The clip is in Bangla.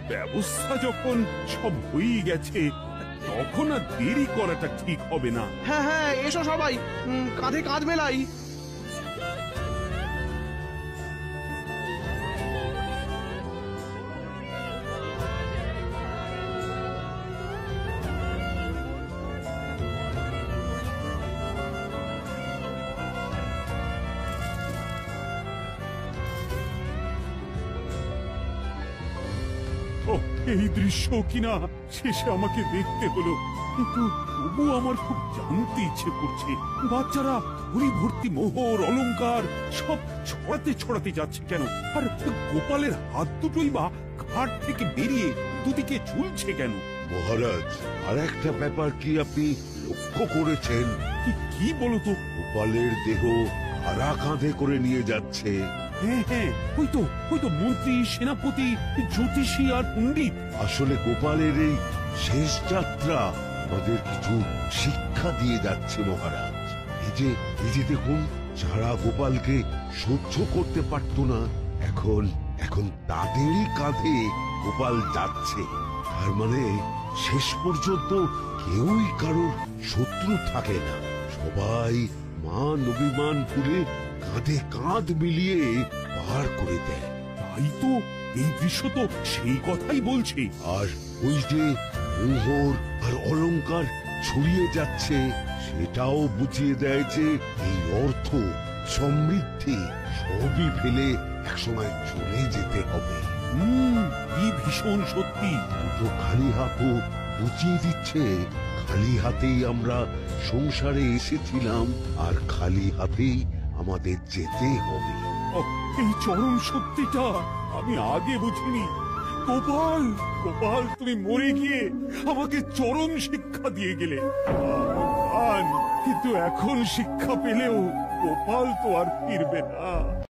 ব্যবস্থা যখন সব হয়ে গেছে তখন আর দেরি করাটা ঠিক হবে না। হ্যাঁ হ্যাঁ, এসো সবাই, কাঁধে কাঁধ মেলাই। এই দৃশ্য কিনা শেষে আমাকে দেখতে হলো, কিন্তু তবু আমার খুব জানতে ইচ্ছে করছে বাচ্চারা ঘুড়ি ভর্তি মোহর অলংকার সব ছড়াতে ছড়াতে যাচ্ছে কেন, আর গোপালের হাত দুটোই বা ঘাট থেকে বেরিয়ে দুদিকে ঝুলছে কেন? মহারাজ, আর একটা ব্যাপার কি আপনি লক্ষ্য করেছেন? কি বলতো? গোপালের দেহ কারা কাঁধে করে নিয়ে যাচ্ছে? হ্যাঁ হ্যাঁ, ওই তো মন্ত্রী, সেনাপতি, জ্যোতিষী আর পণ্ডিত। আসলে গোপালের এই শেষ যাত্রা আমাদের কিছু শিক্ষা দিয়ে যাচ্ছে মহারাজ। এই যে দেখুন, যারা গোপালকে সহ্য করতে পারত না, এখন তাদেরই কাঁধে গোপাল যাচ্ছে। তার মানে শেষ পর্যন্ত কেউই কারোর শত্রু থাকে না, সবাই মান অভিমান ভুলে কাঁধে কাঁধ মিলিয়ে পার করে দেয়। তাই তো, এই দৃশ্য তো সেই কথাই বলছে। আর ওই যে মোহর আর অলংকার ছড়িয়ে যাচ্ছে, সেটাও বুঝিয়ে দেয় যে এই অর্থ, সমৃদ্ধি সবই ফেলে একসময় চলে যেতে হবে। কি ভীষণ সত্যি। দুটো খালি হাতও বুঝিয়ে দিচ্ছে খালি হাতেই আমরা সংসারে এসেছিলাম, আর খালি হাতেই আমাদের যেতে হবে। এই চরম সত্যিটা আমি আগে বুঝিনি। গোপাল, গোপাল, তুমি মরে গিয়ে আমাকে চরম শিক্ষা দিয়ে গেলে। কিন্তু এখন শিক্ষা পেলেও গোপাল তো আর ফিরবে না।